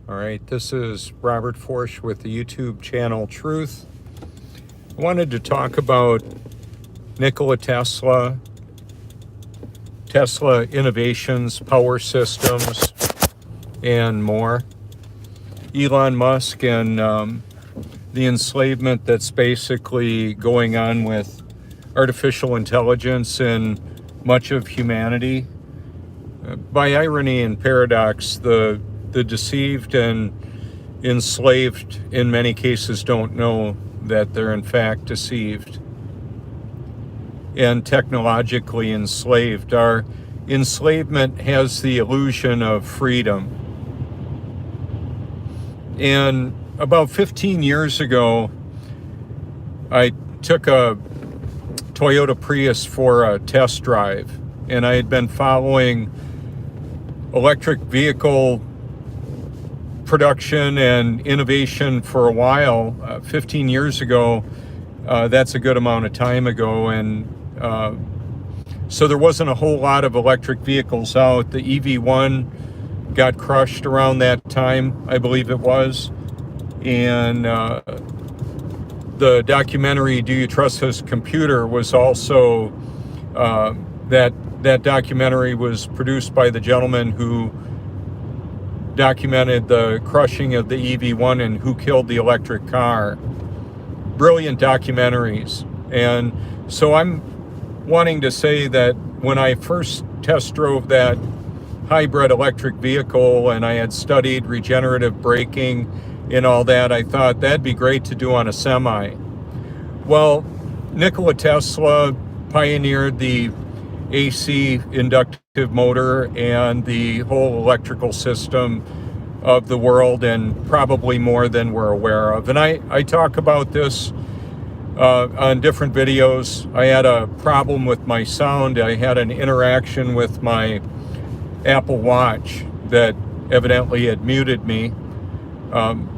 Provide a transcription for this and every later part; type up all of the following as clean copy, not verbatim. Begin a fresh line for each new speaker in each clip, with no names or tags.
All right, this is Robert Forsch with the YouTube channel Truth. I wanted to talk about Nikola Tesla, Tesla innovations, power systems, and more. Elon Musk and the enslavement that's basically going on with artificial intelligence in much of humanity. By irony and paradox, the deceived and enslaved in many cases don't know that they're in fact deceived and technologically enslaved. Our enslavement has the illusion of freedom. And about 15 years ago, I took a Toyota Prius for a test drive, and I had been following electric vehicle production and innovation for a while. 15 years ago, that's a good amount of time ago, and so there wasn't a whole lot of electric vehicles out. The EV1 got crushed around that time, I believe it was, and the documentary Do You Trust This Computer was also that documentary was produced by the gentleman who documented the crushing of the EV1 and Who Killed the Electric Car. Brilliant documentaries. And so I'm wanting to say that when I first test drove that hybrid electric vehicle and I had studied regenerative braking and all that, I thought that'd be great to do on a semi. Well, Nikola Tesla pioneered the AC inductive motor and the whole electrical system of the world, and probably more than we're aware of. And I talk about this on different videos. I had a problem with my sound. I had an interaction with my Apple Watch that evidently had muted me.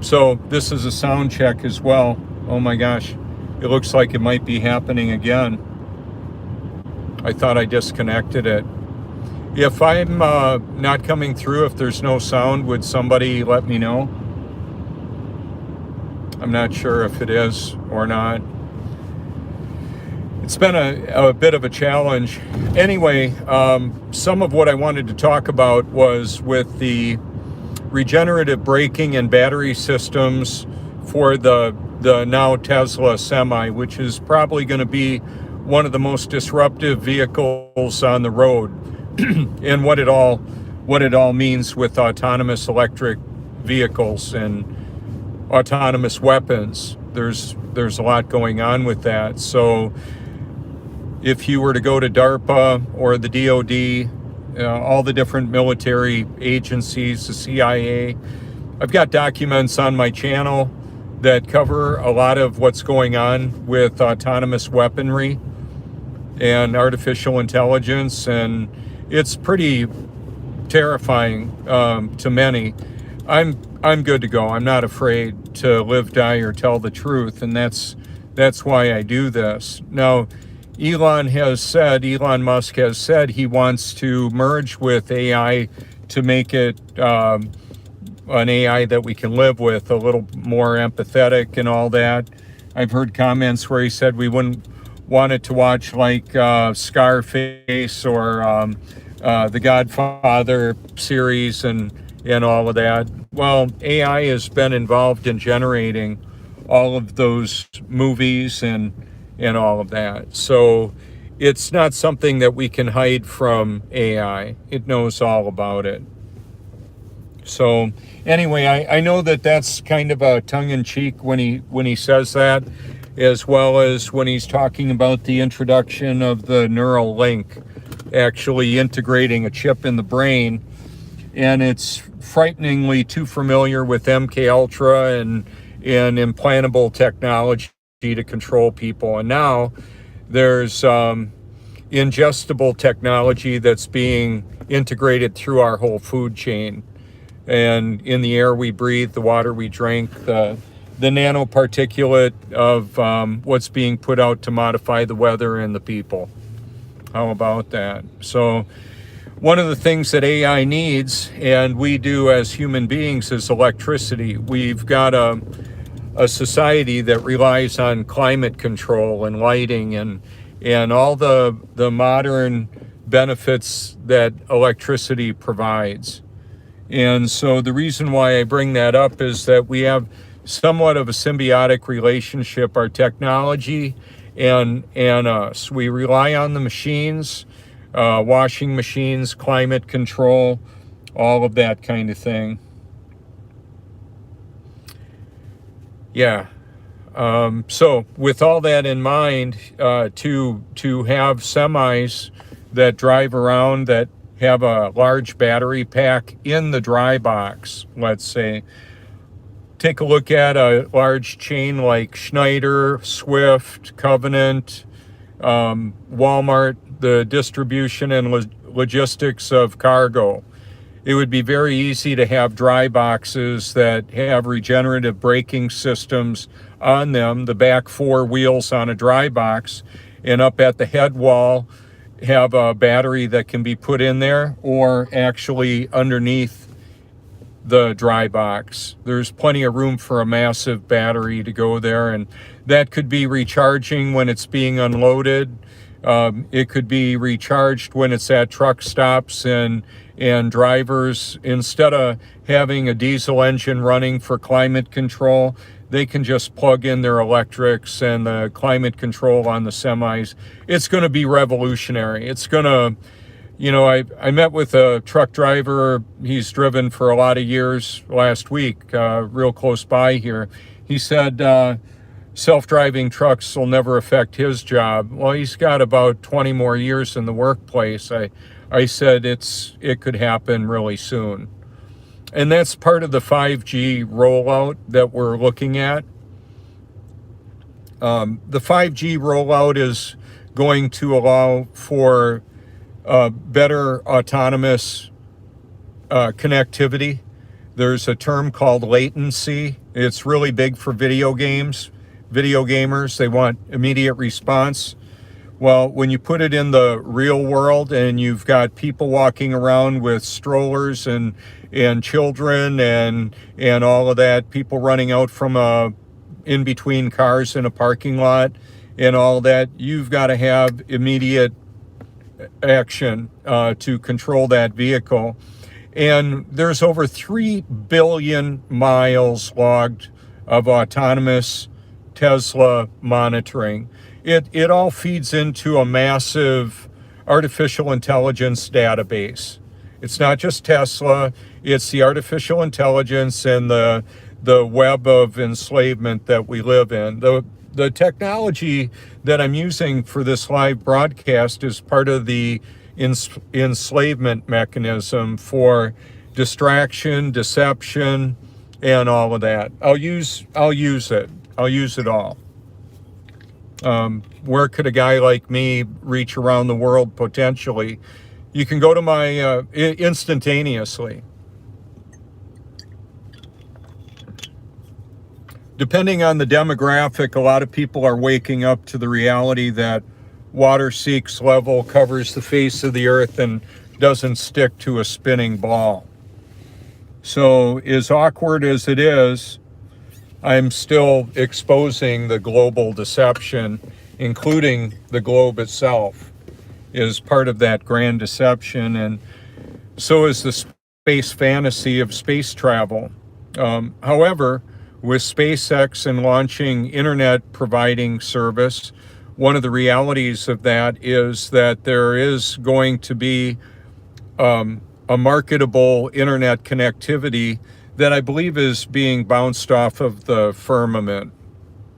So this is a sound check as well. Oh my gosh, it looks like it might be happening again. I thought I disconnected it. If I'm not coming through, if there's no sound, would somebody let me know? I'm not sure if it is or not. It's been a bit of a challenge. Anyway, some of what I wanted to talk about was with the regenerative braking and battery systems for the now Tesla Semi, which is probably going to be one of the most disruptive vehicles on the road, and what it all means with autonomous electric vehicles and autonomous weapons. There's a lot going on with that. So if you were to go to DARPA or the DoD, all the different military agencies, the CIA, I've got documents on my channel that cover a lot of what's going on with autonomous weaponry and artificial intelligence, and it's pretty terrifying to many. I'm good to go. I'm not afraid to live, die, or tell the truth, and that's why I do this. Now, Elon Musk has said he wants to merge with AI to make it an AI that we can live with, a little more empathetic and all that. I've heard comments where he said we wouldn't want it to watch like Scarface or the Godfather series and all of that. Well, AI has been involved in generating all of those movies and all of that. So it's not something that we can hide from AI. It knows all about it. So anyway, I know that that's kind of a tongue-in-cheek when he says that, as well as when he's talking about the introduction of the Neuralink, actually integrating a chip in the brain. And it's frighteningly too familiar with MK Ultra and implantable technology to control people. And now there's ingestible technology that's being integrated through our whole food chain. And in the air we breathe, the water we drink, the nanoparticulate of what's being put out to modify the weather and the people. How about that? So one of the things that AI needs, and we do as human beings, is electricity. We've got a society that relies on climate control and lighting and all the modern benefits that electricity provides. And so the reason why I bring that up is that we have somewhat of a symbiotic relationship, our technology and us. We rely on the machines, washing machines, climate control, all of that kind of thing. Yeah. So with all that in mind, to have semis that drive around that have a large battery pack in the dry box, let's say, take a look at a large chain like Schneider, Swift, Covenant, Walmart, the distribution and logistics of cargo. It would be very easy to have dry boxes that have regenerative braking systems on them, the back four wheels on a dry box, and up at the head wall have a battery that can be put in there, or actually underneath the dry box. There's plenty of room for a massive battery to go there, and that could be recharging when it's being unloaded. It could be recharged when it's at truck stops, and drivers, instead of having a diesel engine running for climate control, they can just plug in their electrics and the climate control on the semis. It's going to be revolutionary. It's going to, I met with a truck driver. He's driven for a lot of years last week, real close by here. He said self-driving trucks will never affect his job. Well, he's got about 20 more years in the workplace. I said it could happen really soon. And that's part of the 5G rollout that we're looking at. The 5G rollout is going to allow for better autonomous connectivity. There's a term called latency. It's really big for video gamers. They want immediate response. Well, when you put it in the real world and you've got people walking around with strollers and children and all of that, people running out from in between cars in a parking lot and all that, you've got to have immediate action to control that vehicle. And there's over 3 billion miles logged of autonomous Tesla monitoring. It all feeds into a massive artificial intelligence database. It's not just Tesla, it's the artificial intelligence and the web of enslavement that we live in. The technology that I'm using for this live broadcast is part of the enslavement mechanism for distraction, deception, and all of that. I'll use it. I'll use it all. Where could a guy like me reach around the world potentially? You can go to my instantaneously. Depending on the demographic, a lot of people are waking up to the reality that Water-Seek's level covers the face of the earth and doesn't stick to a spinning ball. So as awkward as it is, I'm still exposing the global deception, including the globe itself, is part of that grand deception. And so is the space fantasy of space travel. However, with SpaceX and launching internet providing service, one of the realities of that is that there is going to be a marketable internet connectivity that I believe is being bounced off of the firmament.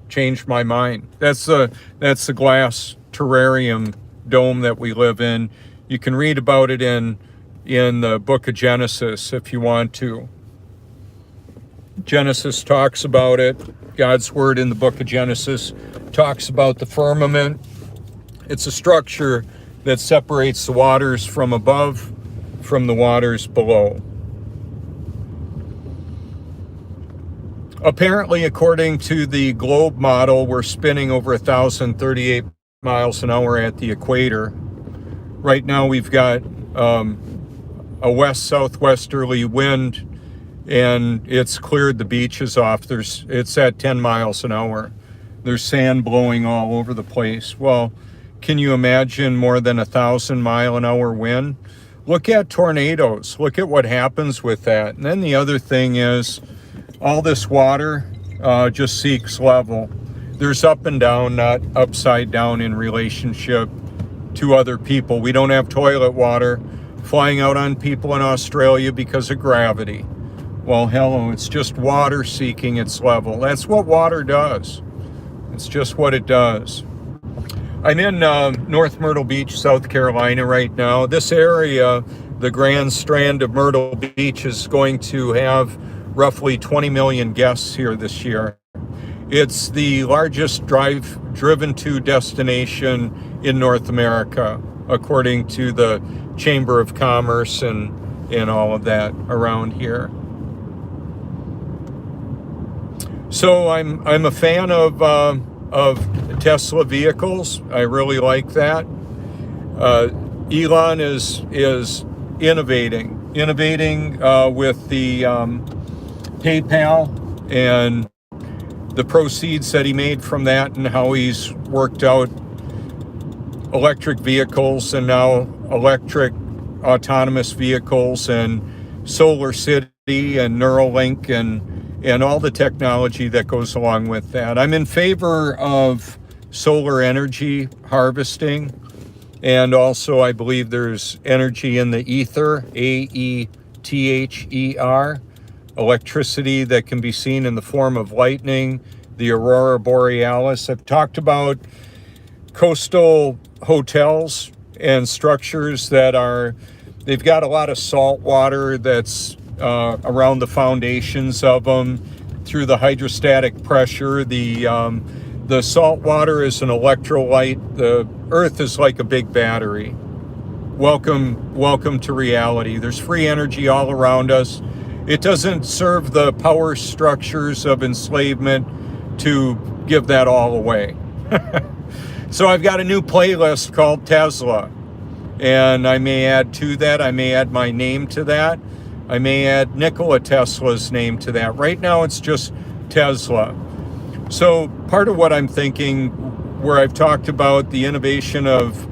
Changed my mind. That's the glass terrarium dome that we live in. You can read about it in the book of Genesis if you want to. Genesis talks about it. God's word in the book of Genesis talks about the firmament. It's a structure that separates the waters from above from the waters below. Apparently, according to the globe model, we're spinning over 1,038 miles an hour at the equator. Right now, we've got a west-southwesterly wind, and it's cleared the beaches off. It's at 10 miles an hour. There's sand blowing all over the place. Well, can you imagine more than 1,000-mile-an-hour wind? Look at tornadoes. Look at what happens with that. And then the other thing is, all this water just seeks level. There's up and down, not upside down in relationship to other people. We don't have toilet water flying out on people in Australia because of gravity. Well, hello, it's just water seeking its level. That's what water does. It's just what it does. I'm in North Myrtle Beach, South Carolina right now. This area, the Grand Strand of Myrtle Beach, is going to have roughly 20 million guests here this year. It's the largest driven to destination in North America, according to the Chamber of Commerce and all of that around here. So I'm a fan of Tesla vehicles. I really like that. Elon is innovating with the PayPal and the proceeds that he made from that, and how he's worked out electric vehicles and now electric autonomous vehicles and Solar City and Neuralink and all the technology that goes along with that. I'm in favor of solar energy harvesting, and also I believe there's energy in the ether, AETHER, electricity that can be seen in the form of lightning, the aurora borealis. I've talked about coastal hotels and structures they've got a lot of salt water that's around the foundations of them through the hydrostatic pressure. The salt water is an electrolyte. The earth is like a big battery. Welcome to reality. There's free energy all around us. It doesn't serve the power structures of enslavement to give that all away. So I've got a new playlist called Tesla, and I may add to that. I may add my name to that. I may add Nikola Tesla's name to that. Right now it's just Tesla. So part of what I'm thinking, where I've talked about the innovation of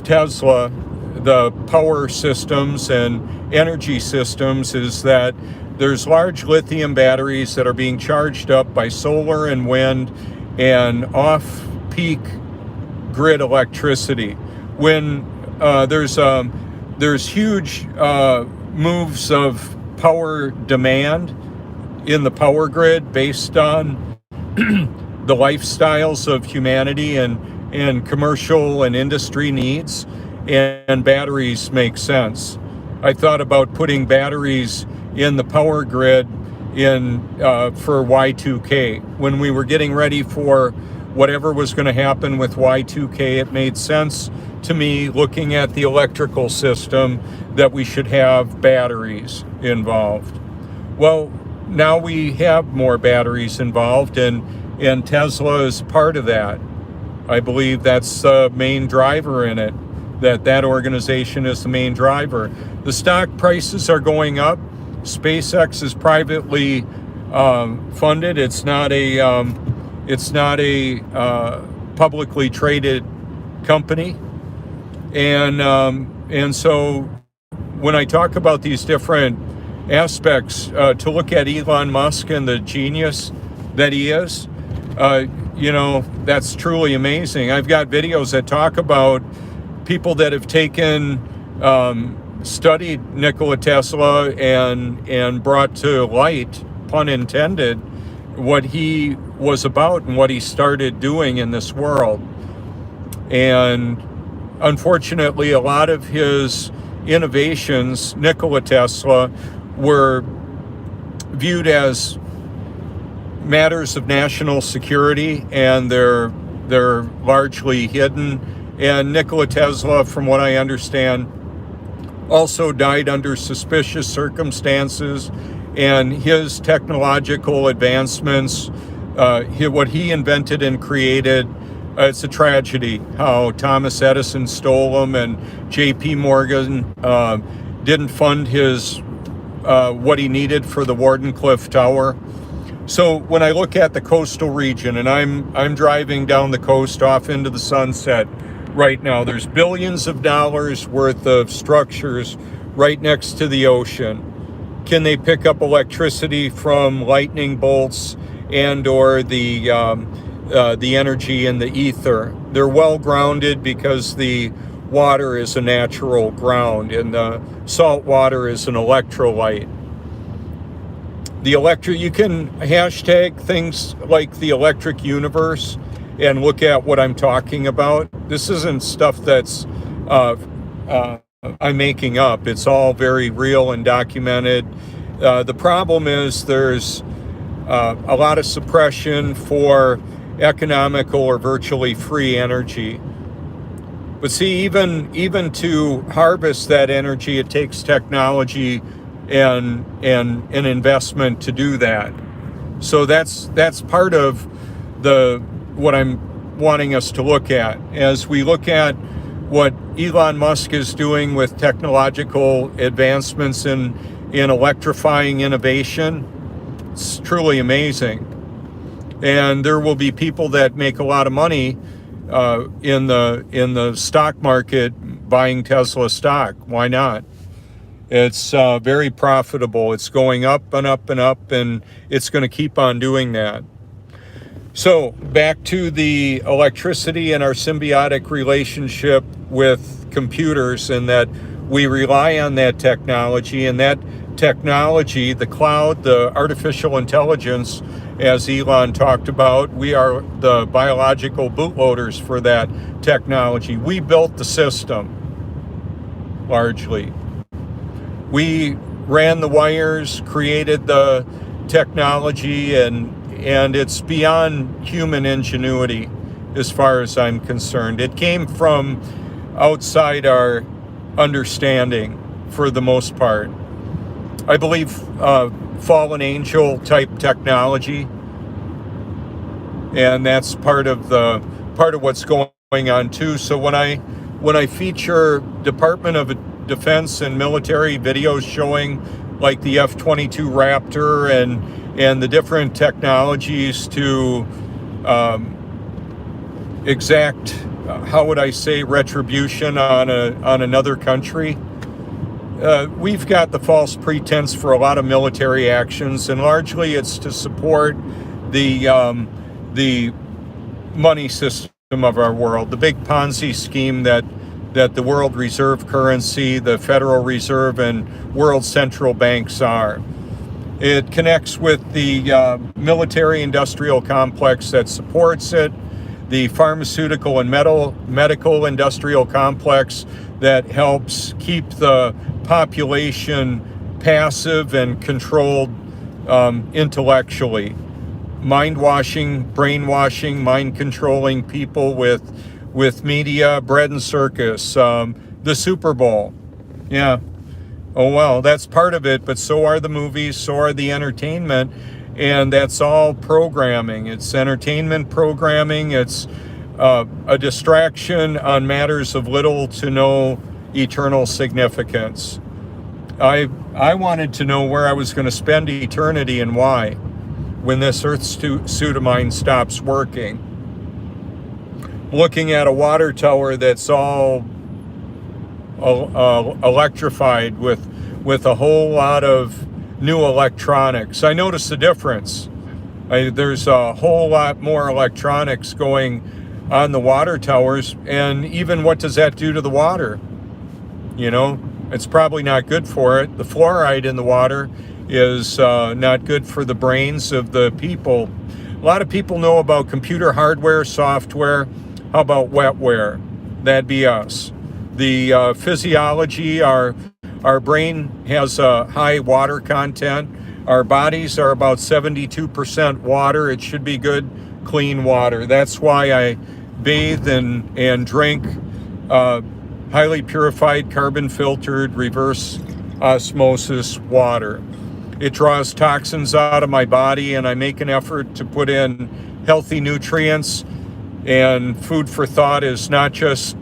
Tesla, the power systems and energy systems, is that there's large lithium batteries that are being charged up by solar and wind and off-peak grid electricity. When there's huge moves of power demand in the power grid based on the lifestyles of humanity and commercial and industry needs, and batteries make sense. I thought about putting batteries in the power grid for Y2K. When we were getting ready for whatever was going to happen with Y2K, it made sense to me, looking at the electrical system, that we should have batteries involved. Well, now we have more batteries involved, and Tesla is part of that. I believe that's the main driver in it, that organization is the main driver. The stock prices are going up. SpaceX is privately funded. It's not a publicly traded company, and so when I talk about these different aspects, to look at Elon Musk and the genius that he is, that's truly amazing. I've got videos that talk about people that have studied Nikola Tesla and brought to light, pun intended, what he was about and what he started doing in this world. And unfortunately, a lot of his innovations, Nikola Tesla, were viewed as matters of national security, and they're largely hidden. And Nikola Tesla, from what I understand, also died under suspicious circumstances, and his technological advancements, what he invented and created, it's a tragedy how Thomas Edison stole them, and J.P. Morgan didn't fund his what he needed for the Wardenclyffe Tower. So when I look at the coastal region, and I'm driving down the coast off into the sunset right now, there's billions of dollars worth of structures right next to the ocean. Can they pick up electricity from lightning bolts and or the energy in the ether? They're well grounded because the water is a natural ground and the salt water is an electrolyte. You can hashtag things like the electric universe and look at what I'm talking about. This isn't stuff that's I'm making up. It's all very real and documented. The problem is there's a lot of suppression for economical or virtually free energy. But see, even to harvest that energy, it takes technology and an investment to do that. So that's part of what I'm wanting us to look at as we look at what Elon Musk is doing with technological advancements in electrifying innovation. It's truly amazing. And there will be people that make a lot of money in the stock market buying Tesla stock. Why not? It's very profitable. It's going up and up and up, and it's going to keep on doing that. So back to the electricity and our symbiotic relationship with computers, and that we rely on that technology, and that technology, the cloud, the artificial intelligence, as Elon talked about, we are the biological bootloaders for that technology. We built the system, largely. We ran the wires, created the technology, and it's beyond human ingenuity as far as I'm concerned. It came from outside our understanding for the most part. I believe fallen angel type technology, and that's part of what's going on too. So when I feature Department of Defense and military videos showing like the F-22 Raptor and the different technologies to exact, how would I say, retribution on another country. We've got the false pretense for a lot of military actions, and largely it's to support the money system of our world, the big Ponzi scheme that the world reserve currency, the Federal Reserve, and world central banks are. It connects with the military-industrial complex that supports it, the pharmaceutical and medical industrial complex that helps keep the population passive and controlled intellectually. Mind-washing, brainwashing, mind-controlling people with media, bread and circus, the Super Bowl. Yeah. Oh, well, that's part of it, but so are the movies, so are the entertainment, and that's all programming. It's entertainment programming. It's a distraction on matters of little to no eternal significance. I wanted to know where I was going to spend eternity and why when this earth suit of mine stops working. Looking at a water tower that's all electrified with a whole lot of new electronics. I noticed the difference. There's a whole lot more electronics going on the water towers, and even what does that do to the water? You know, it's probably not good for it. The fluoride in the water is not good for the brains of the people. A lot of people know about computer hardware, software. How about wetware? That'd be us. The physiology, our brain has a high water content. Our bodies are about 72% water. It should be good, clean water. That's why I bathe and drink highly purified, carbon-filtered, reverse osmosis water. It draws toxins out of my body, and I make an effort to put in healthy nutrients. And food for thought is not just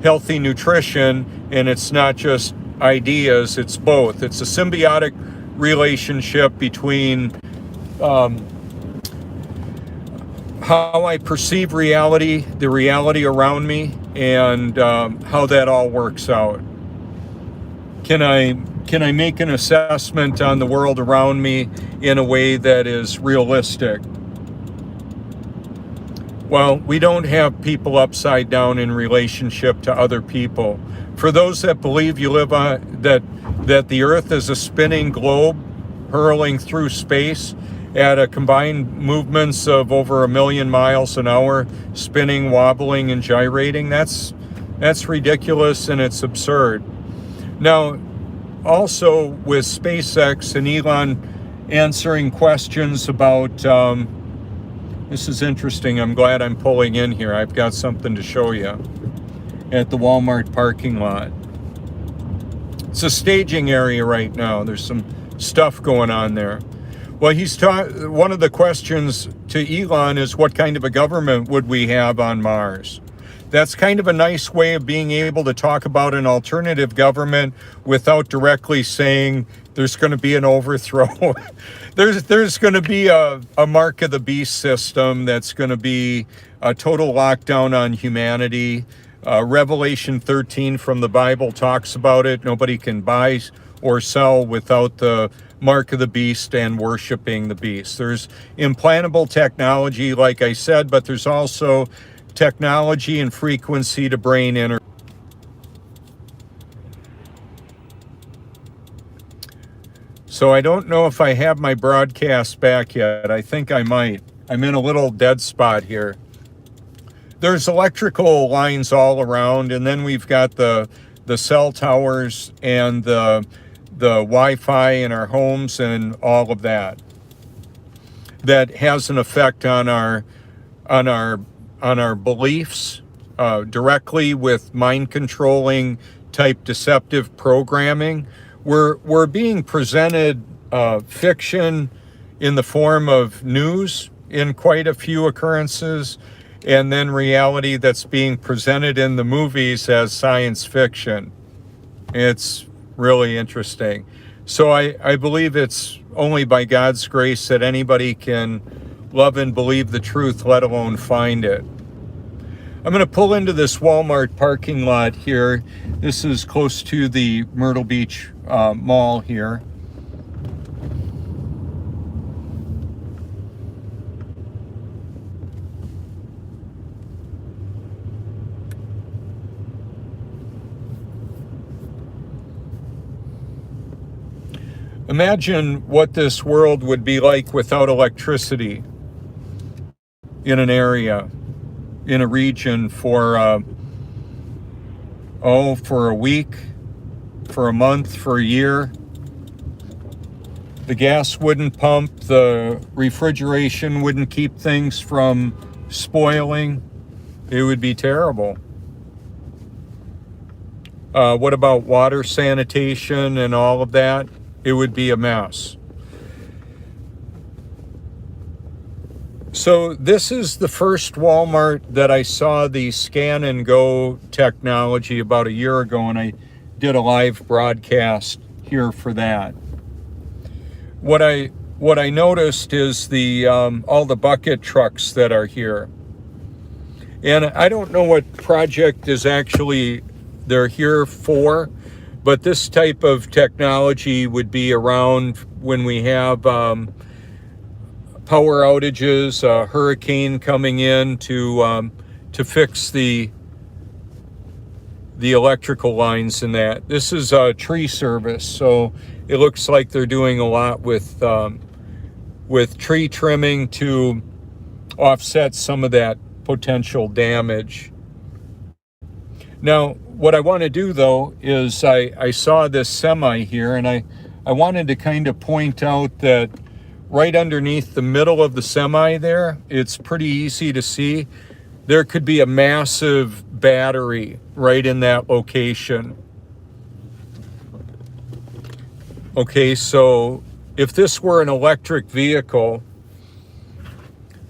healthy nutrition, and it's not just ideas. It's both. It's a symbiotic relationship between how I perceive reality, the reality around me, and how that all works out. Can I make an assessment on the world around me in a way that is realistic? Well, we don't have people upside down in relationship to other people. For those that believe you live on that the Earth is a spinning globe hurling through space at a combined movements of over 1 million miles an hour, spinning, wobbling, and gyrating, that's ridiculous and it's absurd. Now, also with SpaceX and Elon answering questions about, this is interesting, I'm glad I'm pulling in here. I've got something to show you at the Walmart parking lot. It's a staging area right now. There's some stuff going on there. Well, one of the questions to Elon is, what kind of a government would we have on Mars? That's kind of a nice way of being able to talk about an alternative government without directly saying there's going to be an overthrow. There's going to be a mark of the beast system that's going to be a total lockdown on humanity. Revelation 13 from the Bible talks about it. Nobody can buy or sell without the mark of the beast and worshiping the beast. There's implantable technology, like I said, but there's also technology and frequency to brain energy. So I don't know if I have my broadcast back yet. I think I might. I'm in a little dead spot here. There's electrical lines all around, and then we've got the cell towers and the Wi-Fi in our homes and all of that. That has an effect on our beliefs directly with mind controlling type deceptive programming. We're being presented fiction in the form of news in quite a few occurrences, and then reality that's being presented in the movies as science fiction. It's really interesting. So I believe it's only by God's grace that anybody can love and believe the truth, let alone find it. I'm going to pull into this Walmart parking lot here. This is close to the Myrtle Beach Mall here. Imagine what this world would be like without electricity in an area, in a region for a week, for a month, for a year. The gas wouldn't pump, the refrigeration wouldn't keep things from spoiling. It would be terrible. What about water sanitation and all of that? It would be a mess. So this is the first Walmart that I saw the scan and go technology about a year ago, and I did a live broadcast here for that. What I noticed is the all the bucket trucks that are here. And I don't know what project is actually they're here for, but this type of technology would be around when we have power outages, a hurricane coming in to fix the electrical lines and that. This is a tree service, so it looks like they're doing a lot with tree trimming to offset some of that potential damage. Now, what I want to do though is I saw this semi here, and I wanted to kind of point out that right underneath the middle of the semi there, it's pretty easy to see, there could be a massive battery right in that location. Okay, so if this were an electric vehicle,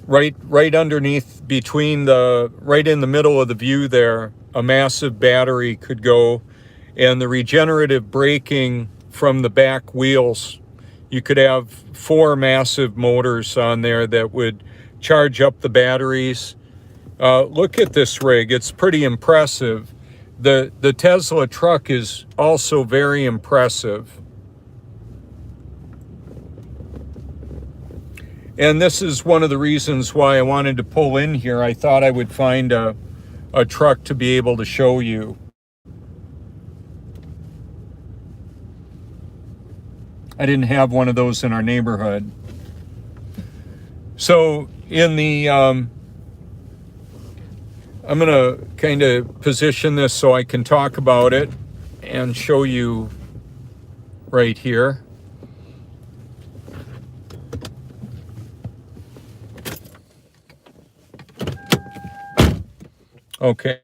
right underneath, right in the middle of the view there, a massive battery could go and the regenerative braking from the back wheels. You could have 4 massive motors on there that would charge up the batteries. Look at this rig. It's pretty impressive. The Tesla truck is also very impressive. And this is one of the reasons why I wanted to pull in here. I thought I would find a truck to be able to show you. I didn't have one of those in our neighborhood. So in the, I'm going to kind of position this so I can talk about it and show you right here. Okay,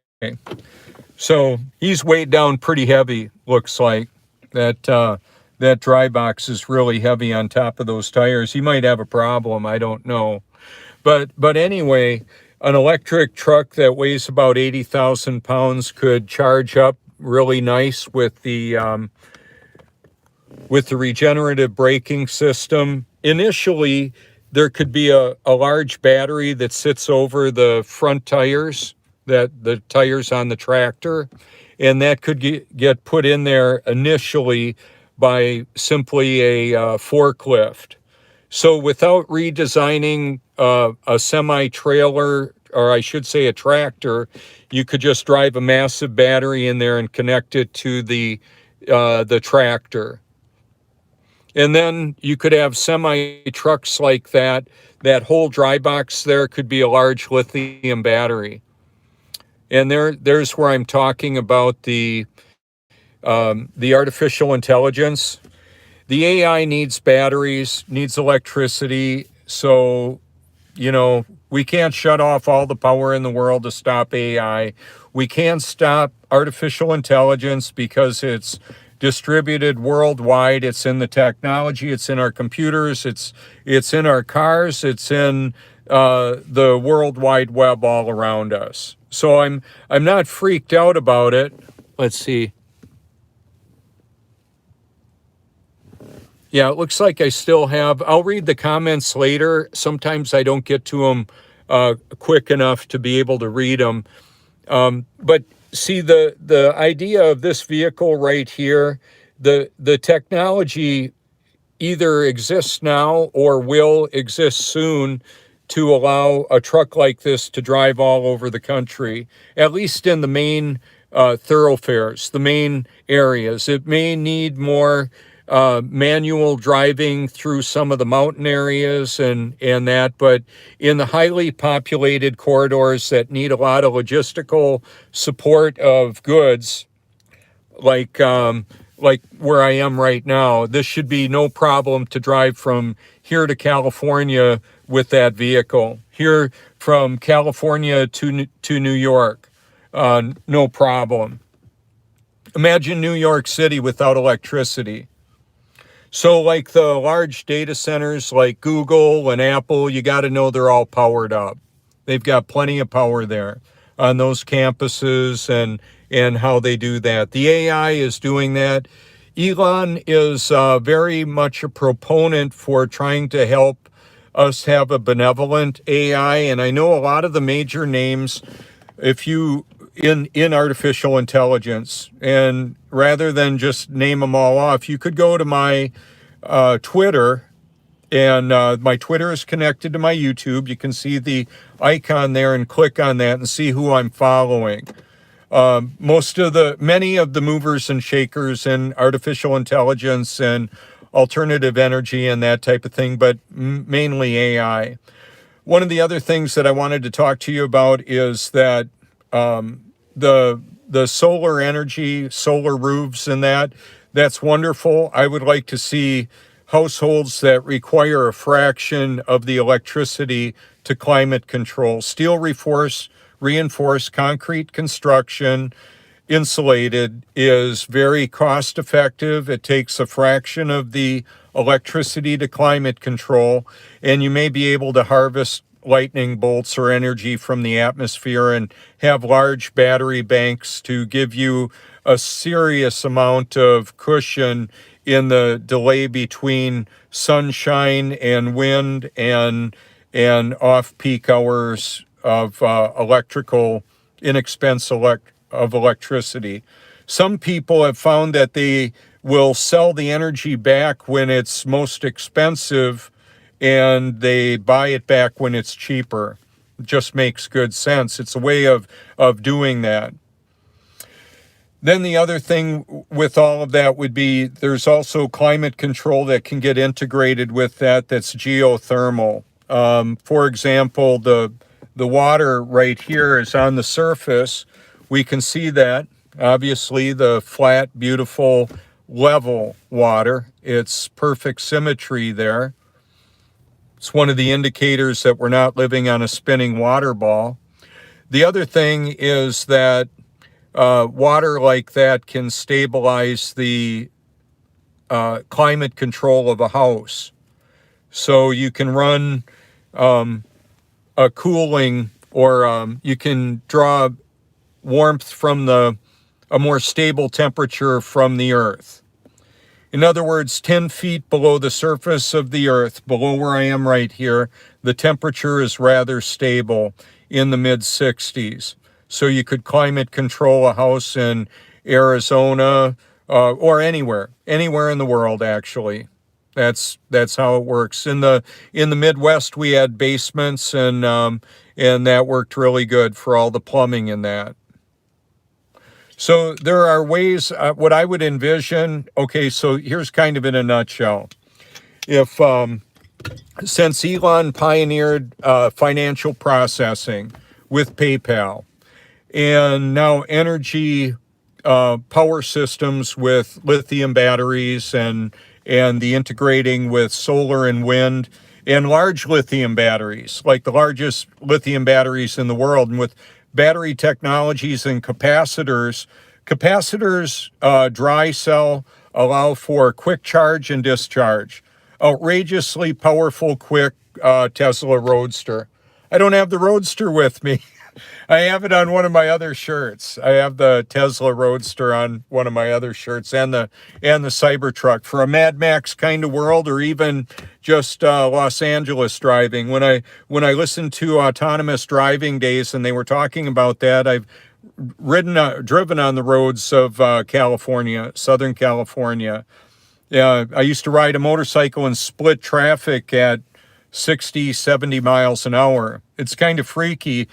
so he's weighed down pretty heavy, looks like. That dry box is really heavy on top of those tires. He might have a problem, I don't know. But anyway, an electric truck that weighs about 80,000 pounds could charge up really nice with the regenerative braking system. Initially, there could be a large battery that sits over the front tires, the tires on the tractor, and that could get put in there initially by simply a forklift. So without redesigning a semi-trailer, or I should say a tractor, you could just drive a massive battery in there and connect it to the tractor. And then you could have semi-trucks like that. That whole dry box there could be a large lithium battery. And there's where I'm talking about the artificial intelligence. The AI needs batteries, needs electricity. So, we can't shut off all the power in the world to stop AI. We can't stop artificial intelligence because it's distributed worldwide. It's in the technology. It's in our computers. It's in our cars. It's in the World Wide Web all around us. So I'm not freaked out about it. Let's see. Yeah, it looks like I still have. I'll read the comments later. Sometimes I don't get to them quick enough to be able to read them. But see, the idea of this vehicle right here, the technology either exists now or will exist soon to allow a truck like this to drive all over the country, at least in the main thoroughfares, the main areas. It may need more manual driving through some of the mountain areas and that, but in the highly populated corridors that need a lot of logistical support of goods, like where I am right now, this should be no problem to drive from here to California with that vehicle. Here from California to New York, no problem. Imagine New York City without electricity. So like the large data centers like Google and Apple, you got to know they're all powered up. They've got plenty of power there on those campuses and how they do that. The AI is doing that. Elon is very much a proponent for trying to help us have a benevolent AI. And I know a lot of the major names, if you in artificial intelligence, and rather than just name them all off, you could go to my Twitter, and my Twitter is connected to my YouTube. You can see the icon there and click on that and see who I'm following. Many of the movers and shakers in artificial intelligence and alternative energy and that type of thing, but mainly AI. One of the other things that I wanted to talk to you about is that the solar energy, solar roofs and that's wonderful. I would like to see households that require a fraction of the electricity to climate control. Steel reinforced concrete construction, insulated, is very cost effective. It takes a fraction of the electricity to climate control, and you may be able to harvest lightning bolts or energy from the atmosphere, and have large battery banks to give you a serious amount of cushion in the delay between sunshine and wind and off-peak hours of of electricity. Some people have found that they will sell the energy back when it's most expensive, and they buy it back when it's cheaper. It just makes good sense. It's a way of doing that. Then the other thing with all of that would be there's also climate control that can get integrated with that, that's geothermal. For example, the water right here is on the surface. We can see that. Obviously, the flat, beautiful, level water. It's perfect symmetry there. It's one of the indicators that we're not living on a spinning water ball. The other thing is that water like that can stabilize the climate control of a house. So you can run a cooling, or you can draw warmth from a more stable temperature from the earth. In other words, 10 feet below the surface of the earth, below where I am right here, the temperature is rather stable in the mid-60s. So you could climate control a house in Arizona or anywhere in the world, actually. That's how it works. In the Midwest, we had basements, and that worked really good for all the plumbing in that. So there are ways, what I would envision, okay, so here's kind of in a nutshell. If, since Elon pioneered financial processing with PayPal, and now energy power systems with lithium batteries and the integrating with solar and wind and large lithium batteries, like the largest lithium batteries in the world, and with battery technologies and capacitors. Capacitors, dry cell, allow for quick charge and discharge. Outrageously powerful, quick Tesla Roadster. I don't have the Roadster with me. I have it on one of my other shirts. I have the Tesla Roadster on one of my other shirts, and the Cybertruck for a Mad Max kind of world, or even just Los Angeles driving. When I listened to Autonomous Driving Days and they were talking about that, I've driven on the roads of California, Southern California. I used to ride a motorcycle and split traffic at 60, 70 miles an hour. It's kind of freaky.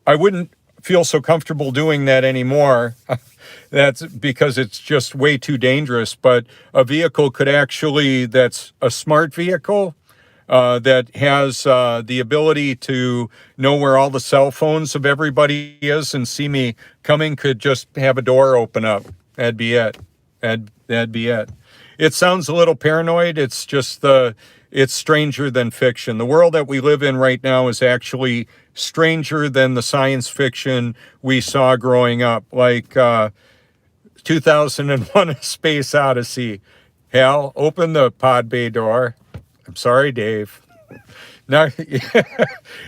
I wouldn't feel so comfortable doing that anymore. That's because it's just way too dangerous. But a vehicle could actually, that's a smart vehicle that has the ability to know where all the cell phones of everybody is and see me coming, could just have a door open up. That'd be it. That'd be it. It sounds a little paranoid. It's just it's stranger than fiction. The world that we live in right now is actually stranger than the science fiction we saw growing up, like 2001: A Space Odyssey. Hal, open the pod bay door. I'm sorry, Dave. Now,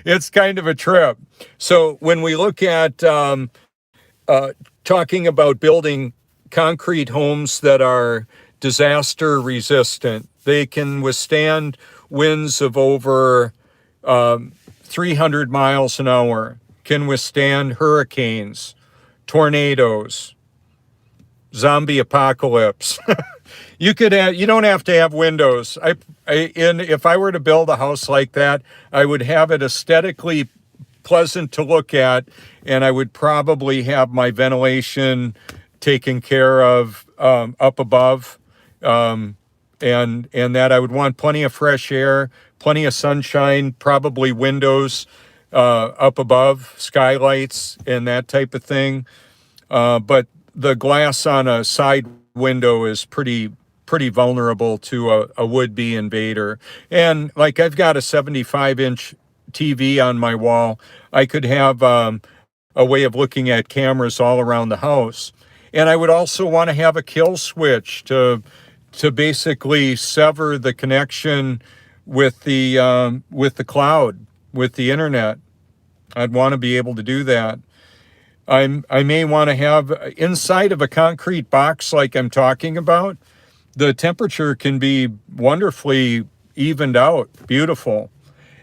it's kind of a trip. So when we look at talking about building concrete homes that are disaster resistant, they can withstand winds of over 300 miles an hour, can withstand hurricanes, tornadoes, zombie apocalypse. You don't have to have windows. If I were to build a house like that, I would have it aesthetically pleasant to look at, and I would probably have my ventilation taken care of up above, and that I would want plenty of fresh air, plenty of sunshine, probably windows up above, skylights, and that type of thing. But the glass on a side window is pretty vulnerable to a would-be invader. And like, I've got a 75-inch TV on my wall. I could have a way of looking at cameras all around the house. And I would also want to have a kill switch to basically sever the connection with the cloud. with the internet. I'd want to be able to do that. I may want to have inside of a concrete box like I'm talking about, the temperature can be wonderfully evened out, beautiful,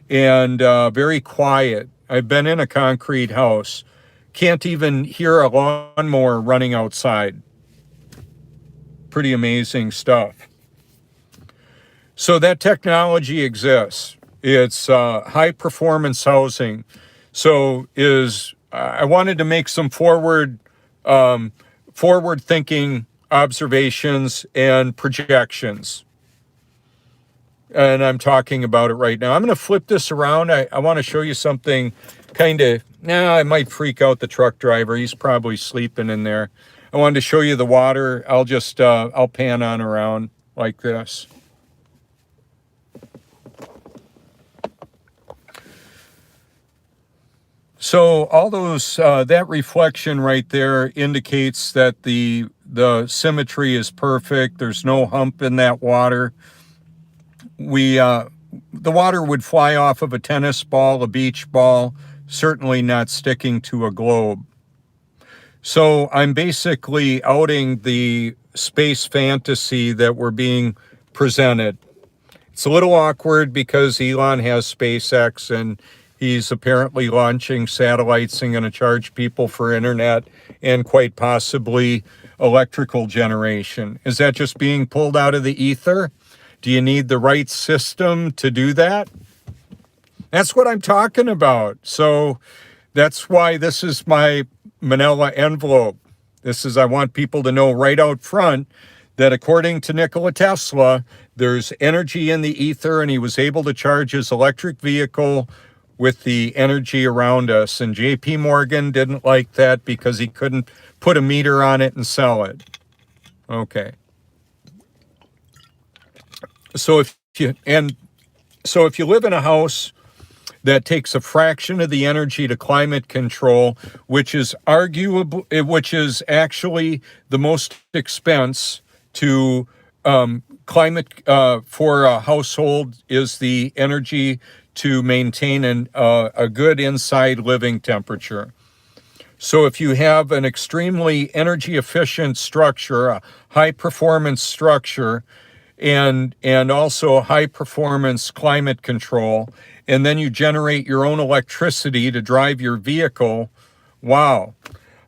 and very quiet. I've been in a concrete house. Can't even hear a lawnmower running outside. Pretty amazing stuff. So that technology exists. It's high performance housing. So I wanted to make some forward thinking observations and projections. And I'm talking about it right now. I'm going to flip this around. I want to show you something I might freak out the truck driver. He's probably sleeping in there. I wanted to show you the water. I'll pan on around like this. So all those, that reflection right there indicates that the symmetry is perfect. There's no hump in that water. The water would fly off of a tennis ball, a beach ball, certainly not sticking to a globe. So I'm basically outing the space fantasy that we're being presented. It's a little awkward because Elon has SpaceX and he's apparently launching satellites and going to charge people for internet and quite possibly electrical generation. Is that just being pulled out of the ether? Do you need the right system to do that? That's what I'm talking about. So that's why this is my manila envelope. I want people to know right out front that according to Nikola Tesla, there's energy in the ether and he was able to charge his electric vehicle with the energy around us. And JP Morgan didn't like that because he couldn't put a meter on it and sell it. Okay. So if you live in a house that takes a fraction of the energy to climate control, which is actually the most expense to climate for a household is the energy to maintain a good inside living temperature. So if you have an extremely energy efficient structure, a high performance structure, and also high performance climate control, and then you generate your own electricity to drive your vehicle, wow.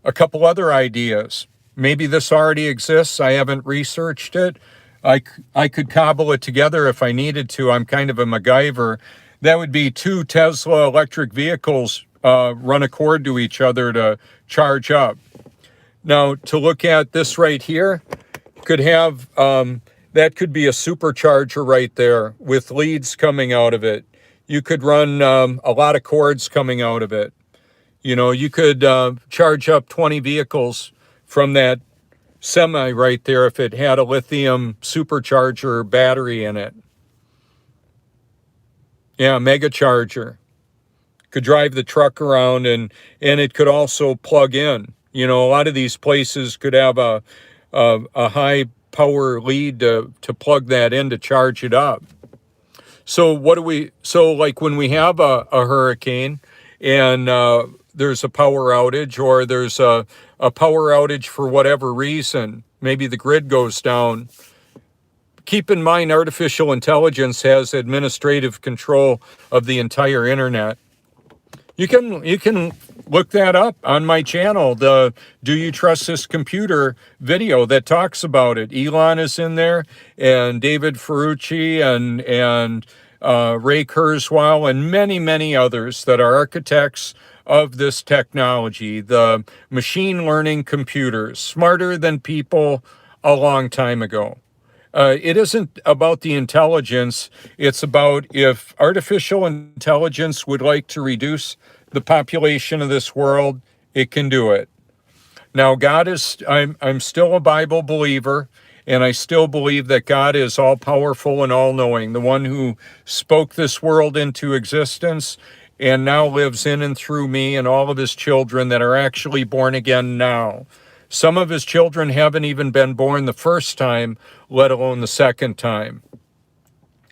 A couple other ideas. Maybe this already exists. I haven't researched it. I could cobble it together if I needed to. I'm kind of a MacGyver. That would be 2 Tesla electric vehicles run a cord to each other to charge up. Now, to look at this right here, could have, that could be a supercharger right there with leads coming out of it. You could run a lot of cords coming out of it. You know, you could charge up 20 vehicles from that semi right there if it had a lithium supercharger battery in it. Yeah, mega charger. Could drive the truck around and it could also plug in. You know, a lot of these places could have a high power lead to plug that in to charge it up. So like when we have a hurricane and there's a power outage or there's a power outage for whatever reason, maybe the grid goes down. Keep in mind, artificial intelligence has administrative control of the entire internet. You can look that up on my channel, the Do You Trust This Computer video that talks about it. Elon is in there, and David Ferrucci and Ray Kurzweil and many, many others that are architects of this technology, the machine learning computers, smarter than people a long time ago. It isn't about the intelligence. It's about if artificial intelligence would like to reduce the population of this world, it can do it. Now, I'm still a Bible believer, and I still believe that God is all-powerful and all-knowing, the one who spoke this world into existence and now lives in and through me and all of his children that are actually born again now. Some of his children haven't even been born the first time, let alone the second time.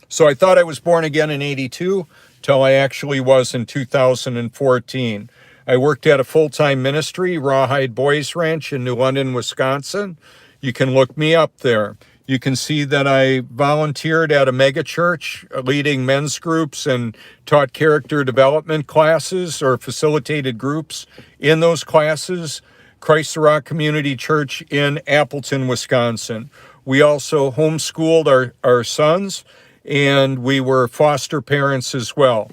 So I thought I was born again in 82. till I actually was in 2014. I worked at a full-time ministry, Rawhide Boys Ranch in New London, Wisconsin. You can look me up there. You can see that I volunteered at a mega church, leading men's groups and taught character development classes or facilitated groups in those classes. Christ the Rock Community Church in Appleton, Wisconsin. We also homeschooled our sons, and we were foster parents as well.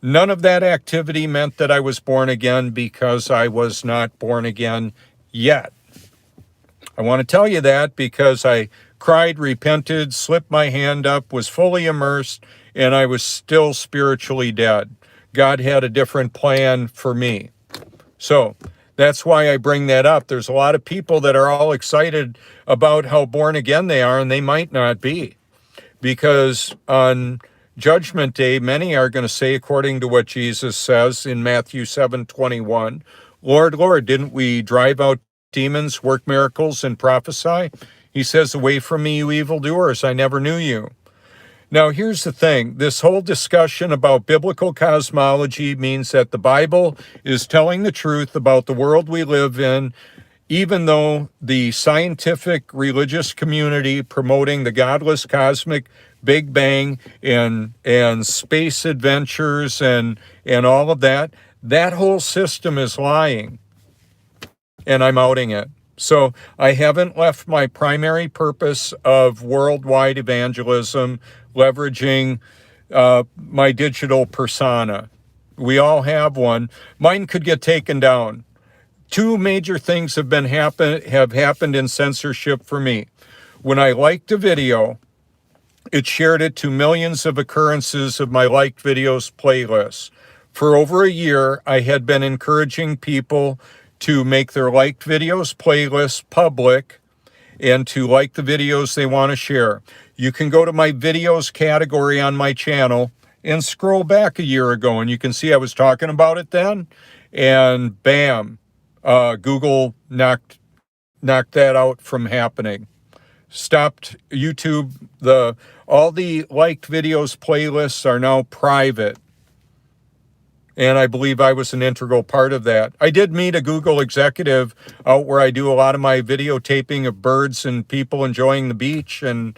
None of that activity meant that I was born again, because I was not born again yet. I want to tell you that because I cried, repented, slipped my hand up, was fully immersed, and I was still spiritually dead. God had a different plan for me. So that's why I bring that up. There's a lot of people that are all excited about how born again they are, and they might not be. Because on Judgment Day, many are going to say, according to what Jesus says in Matthew 7:21, Lord, Lord, didn't we drive out demons, work miracles, and prophesy? He says, away from me, you evildoers, I never knew you. Now, here's the thing. This whole discussion about biblical cosmology means that the Bible is telling the truth about the world we live in, even though the scientific religious community promoting the godless cosmic Big Bang and space adventures and all of that, that whole system is lying. And I'm outing it. So I haven't left my primary purpose of worldwide evangelism, leveraging my digital persona. We all have one. Mine could get taken down. Two major things have happened in censorship for me. When I liked a video, it shared it to millions of occurrences of my liked videos playlists. For over a year, I had been encouraging people to make their liked videos playlists public and to like the videos they want to share. You can go to my videos category on my channel and scroll back a year ago, and you can see I was talking about it then, and bam, Google knocked that out from happening. Stopped YouTube. All the liked videos playlists are now private. And I believe I was an integral part of that. I did meet a Google executive out where I do a lot of my videotaping of birds and people enjoying the beach and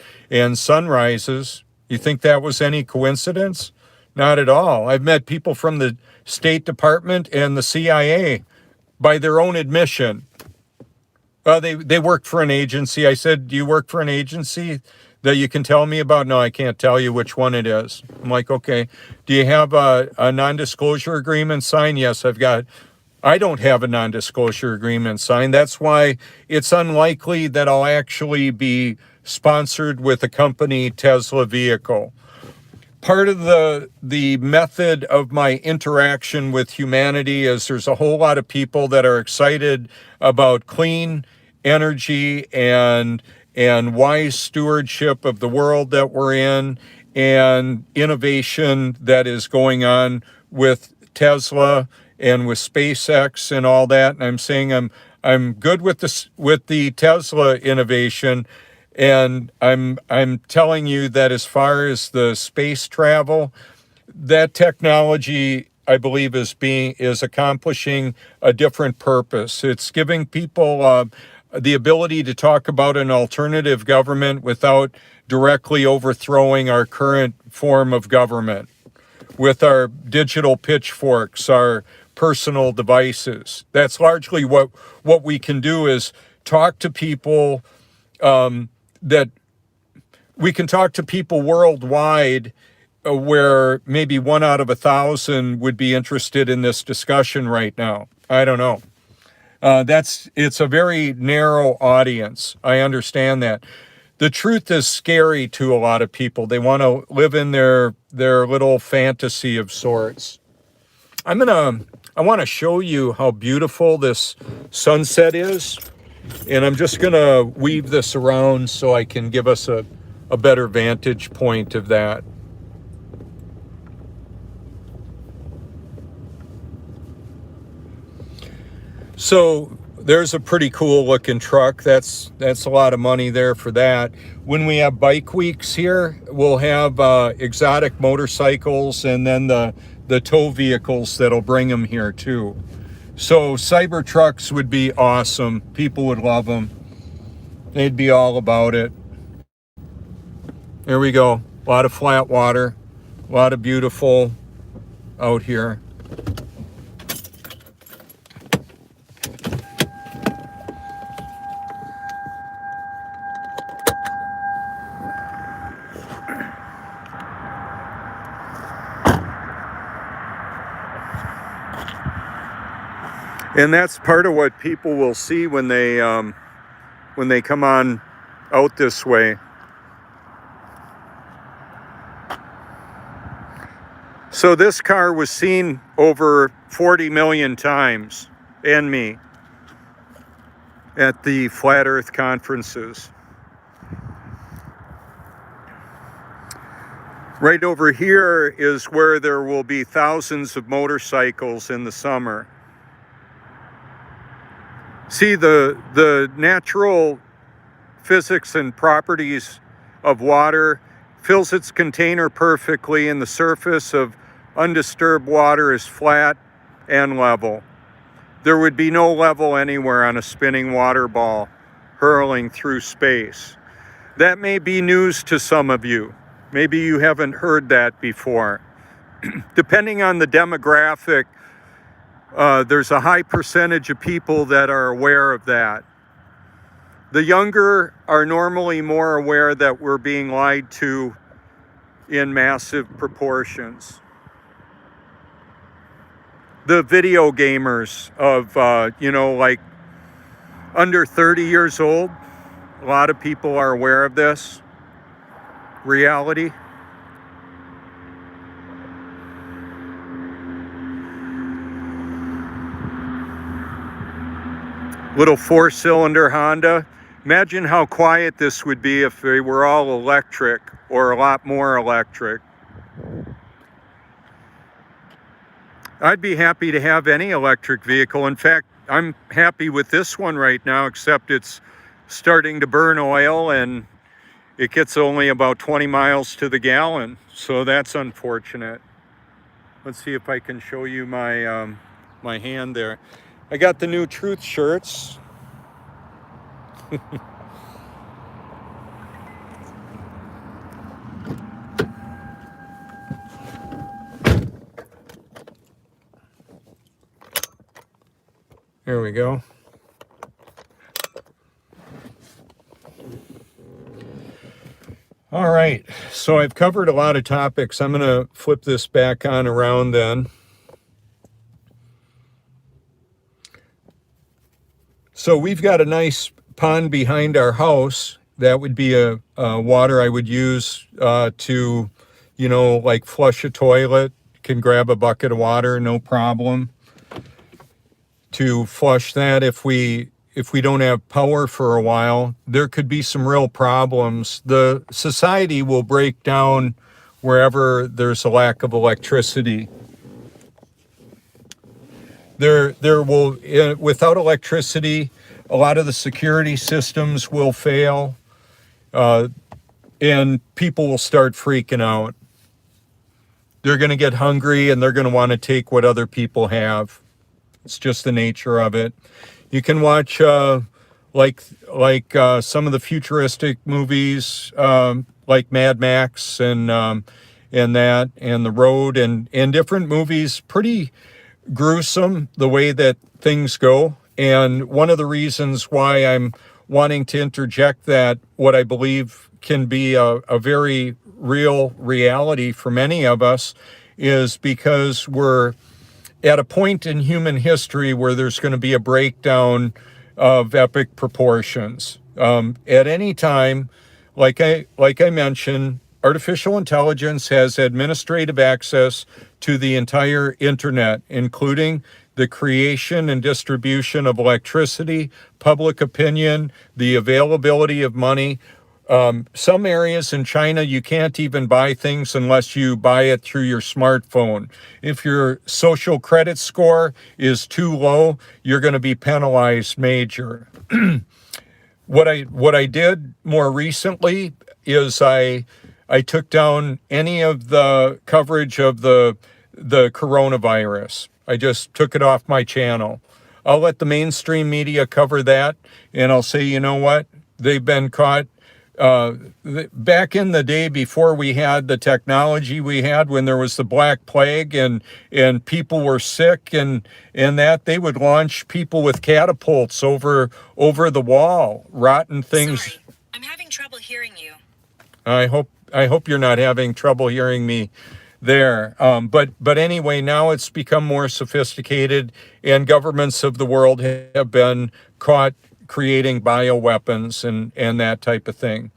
sunrises. You think that was any coincidence? Not at all. I've met people from the State Department and the CIA by their own admission. They work for an agency. I said, do you work for an agency that you can tell me about? No, I can't tell you which one it is. I'm like, okay. Do you have a non-disclosure agreement signed? Yes, I don't have a non-disclosure agreement signed. That's why it's unlikely that I'll actually be sponsored with a company Tesla vehicle. Part of the method of my interaction with humanity is there's a whole lot of people that are excited about clean energy and wise stewardship of the world that we're in, and innovation that is going on with Tesla and with SpaceX and all that. And I'm saying I'm good with the Tesla innovation, and I'm telling you that as far as the space travel, that technology, I believe, is accomplishing a different purpose. It's giving people the ability to talk about an alternative government without directly overthrowing our current form of government with our digital pitchforks, our personal devices. That's largely what we can do, is talk to people that we can talk to people worldwide where maybe 1 out of 1,000 would be interested in this discussion right now. I don't know. It's a very narrow audience. I understand that. The truth is scary to a lot of people. They want to live in their little fantasy of sorts. I want to show you how beautiful this sunset is. And I'm just going to weave this around so I can give us a better vantage point of that. So there's a pretty cool looking truck. That's a lot of money there for that. When we have bike weeks here, we'll have exotic motorcycles and then the tow vehicles that'll bring them here too. So Cybertrucks would be awesome. People would love them. They'd be all about it. There we go. A lot of flat water. A lot of beautiful out here. And that's part of what people will see when they come on out this way. So this car was seen over 40 million times, and me, at the Flat Earth conferences. Right over here is where there will be thousands of motorcycles in the summer. See, the natural physics and properties of water fills its container perfectly, and the surface of undisturbed water is flat and level. There would be no level anywhere on a spinning water ball hurling through space. That may be news to some of you. Maybe you haven't heard that before. Depending on the demographic, there's a high percentage of people that are aware of that. The younger are normally more aware that we're being lied to in massive proportions. The video gamers of, like under 30 years old, a lot of people are aware of this reality. Little 4-cylinder Honda. Imagine how quiet this would be if they were all electric, or a lot more electric. I'd be happy to have any electric vehicle. In fact, I'm happy with this one right now, except it's starting to burn oil and it gets only about 20 miles to the gallon. So that's unfortunate. Let's see if I can show you my my hand there. I got the new Truth shirts. There we go. All right, so I've covered a lot of topics. I'm going to flip this back on around then. So we've got a nice pond behind our house. That would be a water I would use to, like flush a toilet. Can grab a bucket of water, no problem. To flush that if we don't have power for a while, there could be some real problems. The society will break down wherever there's a lack of electricity. There will, without electricity, a lot of the security systems will fail, and people will start freaking out. They're going to get hungry and they're going to want to take what other people have. It's just the nature of it. You can watch like some of the futuristic movies, like Mad Max and that, and The Road, and different movies. Pretty gruesome the way that things go. And one of the reasons why I'm wanting to interject that, what I believe can be a very real reality for many of us, is because we're at a point in human history where there's going to be a breakdown of epic proportions. At any time, like I mentioned, artificial intelligence has administrative access to the entire internet, including the creation and distribution of electricity, public opinion, the availability of money. Some areas in China, you can't even buy things unless you buy it through your smartphone. If your social credit score is too low, you're going to be penalized major. What I did more recently is I took down any of the coverage of the coronavirus. I just took it off my channel. I'll let the mainstream media cover that, and I'll say, you know what? They've been caught. Back in the day before we had the technology we had, when there was the Black Plague and people were sick and that, they would launch people with catapults over the wall, rotten things.
Sorry, I'm having trouble hearing you.
I hope you're not having trouble hearing me there. But anyway, now it's become more sophisticated, and governments of the world have been caught creating bioweapons and that type of thing.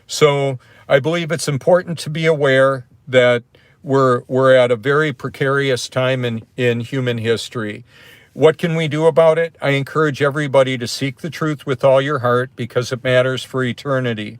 So I believe it's important to be aware that we're at a very precarious time in human history. What can we do about it? I encourage everybody to seek the truth with all your heart, because it matters for eternity.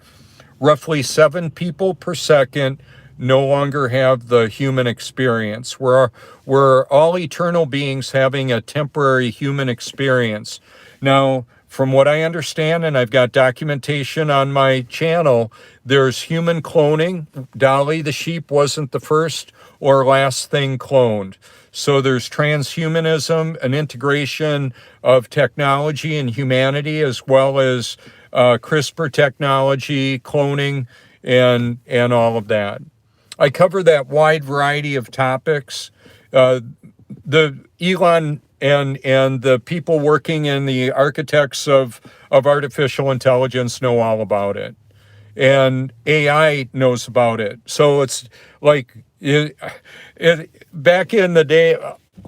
Roughly 7 people per second no longer have the human experience. We're all eternal beings having a temporary human experience. Now, from what I understand, and I've got documentation on my channel, there's human cloning. Dolly the sheep wasn't the first or last thing cloned. So there's transhumanism, an integration of technology and humanity, as well as CRISPR technology, cloning, and all of that. I cover that wide variety of topics. The Elon and the people working in the architects of artificial intelligence know all about it, and AI knows about it. So it's like back in the day,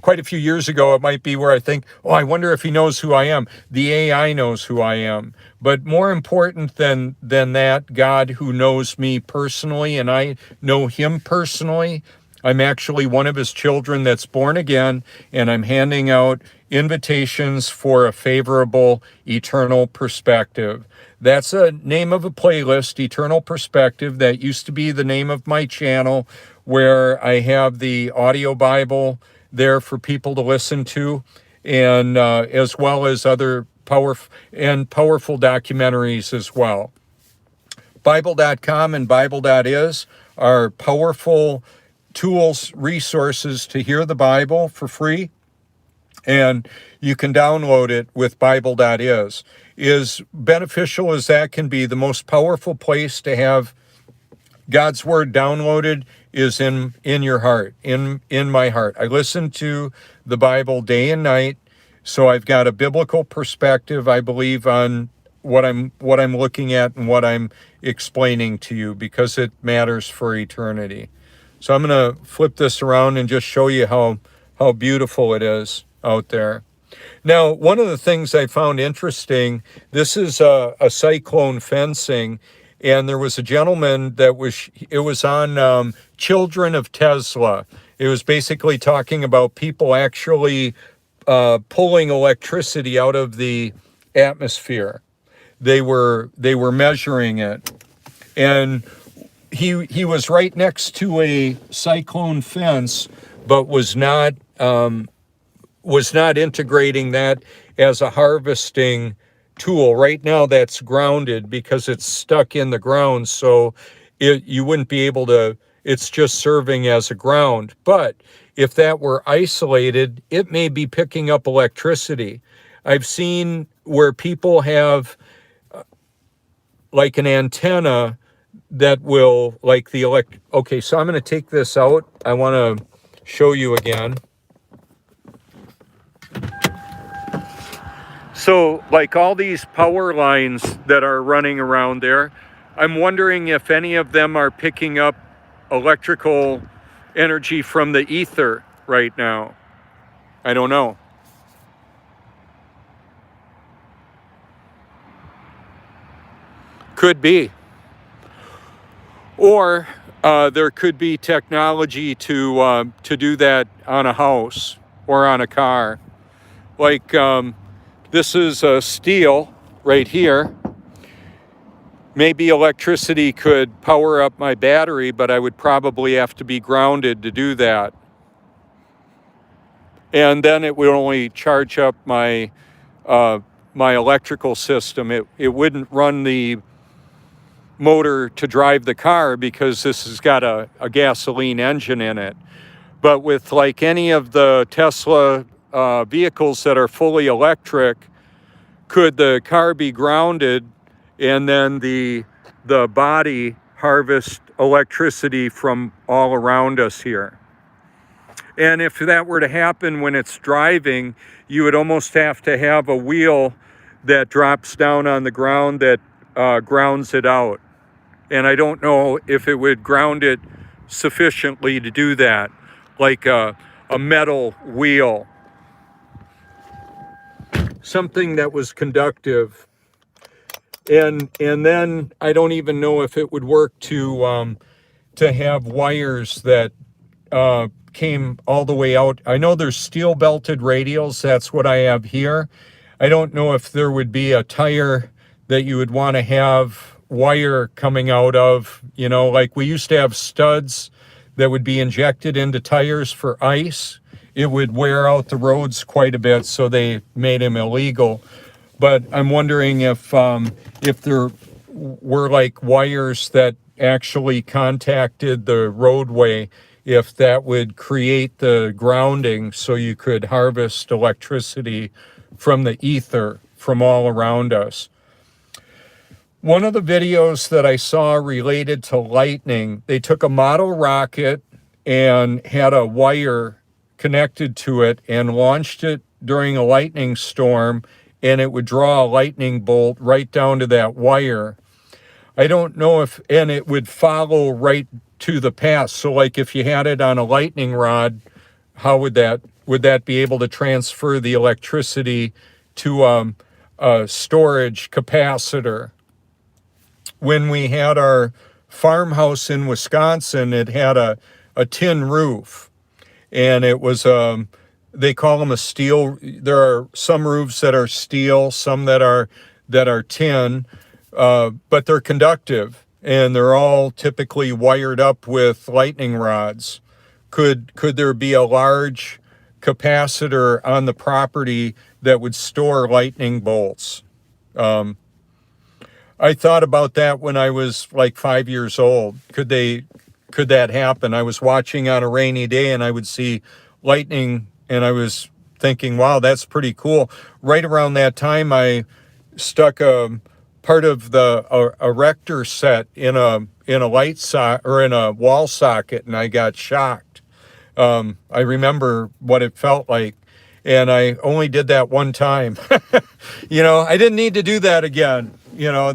quite a few years ago, it might be where I think, oh, I wonder if he knows who I am. The AI knows who I am. But more important than that, God, who knows me personally, and I know him personally. I'm actually one of his children that's born again, and I'm handing out invitations for a favorable eternal perspective. That's a name of a playlist, Eternal Perspective. That used to be the name of my channel, where I have the audio Bible there for people to listen to, and as well as other powerful documentaries as well. Bible.com and Bible.is are powerful tools, resources to hear the Bible for free, and you can download it with Bible.is. As beneficial as that can be, the most powerful place to have God's Word downloaded is in your heart, in my heart. I listen to the Bible day and night, so I've got a biblical perspective, I believe, on what I'm looking at and what I'm explaining to you, because it matters for eternity. So I'm going to flip this around and just show you how beautiful it is out there. Now, one of the things I found interesting, this is a cyclone fencing, and there was a gentleman it was on Children of Tesla. It was basically talking about people actually pulling electricity out of the atmosphere. They were measuring it, and he was right next to a cyclone fence, but was not integrating that as a harvesting tool. Right now that's grounded because it's stuck in the ground, so you wouldn't be able to, it's just serving as a ground. But if that were isolated, it may be picking up electricity. I've seen where people have like an antenna that will, like the okay, so I'm going to take this out. I want to show you again. So like all these power lines that are running around there, I'm wondering if any of them are picking up electrical energy from the ether right now. I don't know. Could be. Or there could be technology to do that on a house or on a car. Like this is a steel right here. maybe electricity could power up my battery, but I would probably have to be grounded to do that. And then it would only charge up my my electrical system. It wouldn't run the motor to drive the car because this has got a gasoline engine in it. But with like any of the Tesla vehicles that are fully electric, could the car be grounded and then the body harvest electricity from all around us here? And if that were to happen when it's driving, you would almost have to have a wheel that drops down on the ground that grounds it out. And I don't know if it would ground it sufficiently to do that, like a metal wheel. Something that was conductive. And then I don't even know if it would work to have wires that came all the way out. I know there's steel belted radials. That's what I have here. I don't know if there would be a tire that you would want to have wire coming out of, you know, like we used to have studs that would be injected into tires for ice. It would wear out the roads quite a bit, so they made them illegal. But I'm wondering if there were like wires that actually contacted the roadway, if that would create the grounding so you could harvest electricity from the ether from all around us. One of the videos that I saw related to lightning, they took a model rocket and had a wire connected to it and launched it during a lightning storm, and it would draw a lightning bolt right down to that wire. I don't know if, and it would follow right to the path. So like if you had it on a lightning rod, how would that be able to transfer the electricity to a storage capacitor? When we had our farmhouse in Wisconsin, it had a tin roof, and it was they call them a steel. There are some roofs that are steel, some that are tin, but they're conductive, and they're all typically wired up with lightning rods. Could there be a large capacitor on the property that would store lightning bolts? I thought about that when I was like 5 years old. Could that happen? I was watching on a rainy day and I would see lightning, and I was thinking, wow, that's pretty cool. Right around that time, I stuck a part of the erector set in a light socket or in a wall socket, and I got shocked. I remember what it felt like, and I only did that one time. You know, I didn't need to do that again. You know,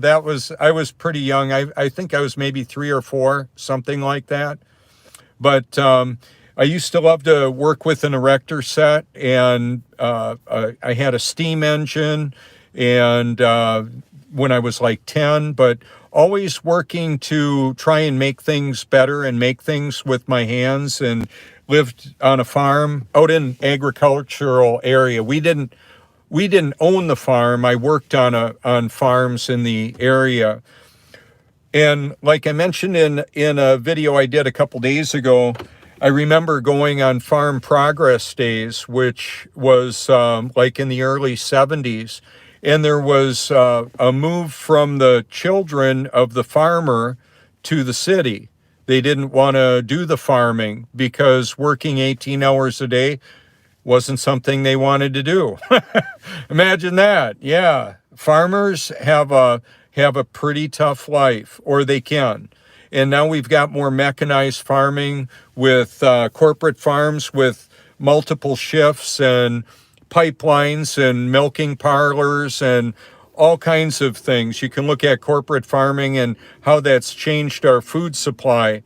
I was pretty young. I think I was maybe 3 or 4, something like that. But I used to love to work with an erector set, and I had a steam engine, and when I was like 10, but always working to try and make things better and make things with my hands, and lived on a farm out in agricultural area. We didn't own the farm. I worked on farms in the area. And like I mentioned in a video I did a couple days ago, I remember going on Farm Progress Days, which was like in the early 70s. And there was a move from the children of the farmer to the city. They didn't want to do the farming because working 18 hours a day wasn't something they wanted to do. Imagine that. Yeah. Farmers have a pretty tough life, or they can. And now we've got more mechanized farming with corporate farms with multiple shifts and pipelines and milking parlors and all kinds of things. You can look at corporate farming and how that's changed our food supply.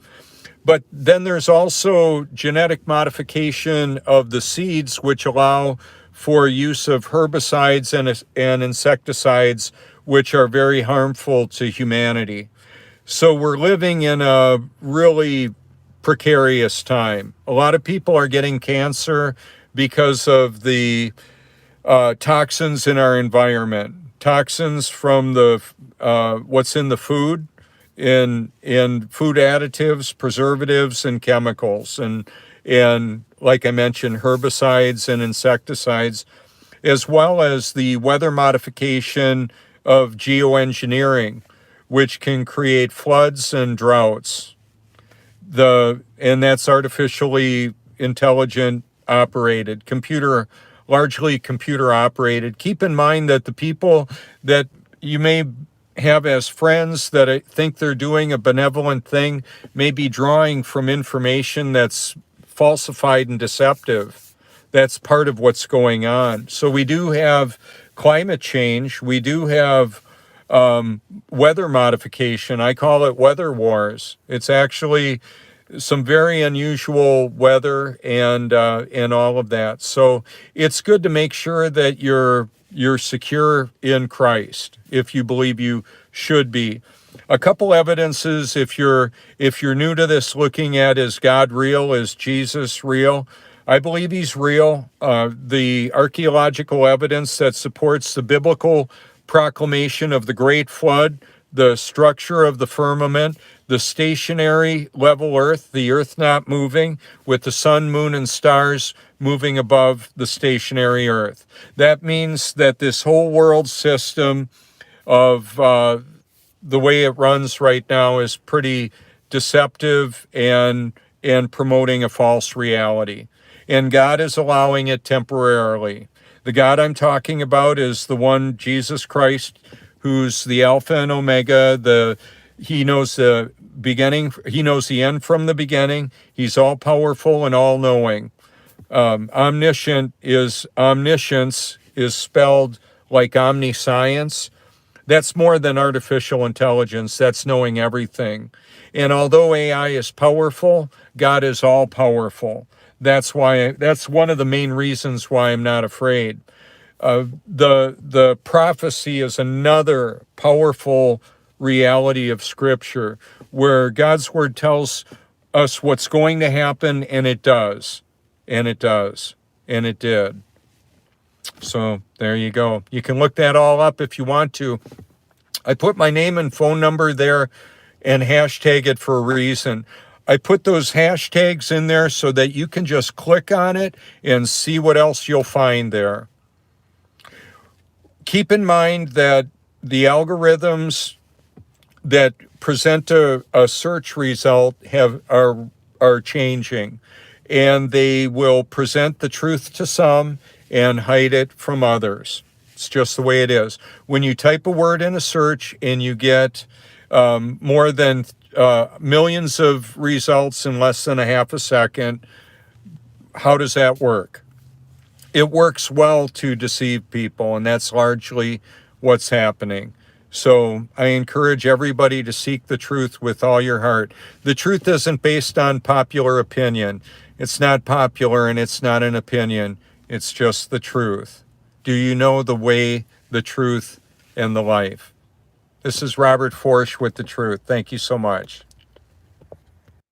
But then there's also genetic modification of the seeds, which allow for use of herbicides and insecticides, which are very harmful to humanity. So we're living in a really precarious time. A lot of people are getting cancer because of the toxins in our environment. toxins from the what's in the food, in food additives, preservatives, and chemicals, and like I mentioned, herbicides and insecticides, as well as the weather modification of geoengineering, which can create floods and droughts. And that's artificially intelligent operated, largely computer operated. Keep in mind that the people that you may have as friends that think they're doing a benevolent thing may be drawing from information that's falsified and deceptive. That's part of what's going on. So we do have climate change. We do have weather modification. I call it weather wars. It's actually some very unusual weather and all of that. So it's good to make sure that you're secure in Christ if you believe you should be. A couple evidences, if you're new to this, looking at, is God real? Is Jesus real? I believe he's real. The archaeological evidence that supports the biblical proclamation of the Great Flood, the structure of the firmament, the stationary level earth, the earth not moving, with the sun, moon, and stars moving above the stationary earth. That means that this whole world system of the way it runs right now is pretty deceptive and promoting a false reality. And God is allowing it temporarily. The God I'm talking about is the one, Jesus Christ, who's the Alpha and Omega. He knows the beginning. He knows the end from the beginning. He's all powerful and all knowing. Omniscience is spelled like omniscience. That's more than artificial intelligence. That's knowing everything. And although AI is powerful, God is all powerful. That's one of the main reasons why I'm not afraid. The prophecy is another powerful reality of Scripture, where God's Word tells us what's going to happen, and it does, and it does, and it did. So there you go. You can look that all up if you want to. I put my name and phone number there and hashtag it for a reason. I put those hashtags in there so that you can just click on it and see what else you'll find there. Keep in mind that the algorithms that present a search result are changing, and they will present the truth to some and hide it from others. It's just the way it is. When you type a word in a search and you get more than millions of results in less than a half a second, how does that work? It works well to deceive people, and that's largely what's happening. So I encourage everybody to seek the truth with all your heart. The truth isn't based on popular opinion. It's not popular and it's not an opinion. It's just the truth. Do you know the way, the truth, and the life? This is Robert Forsch with The Truth. Thank you so much.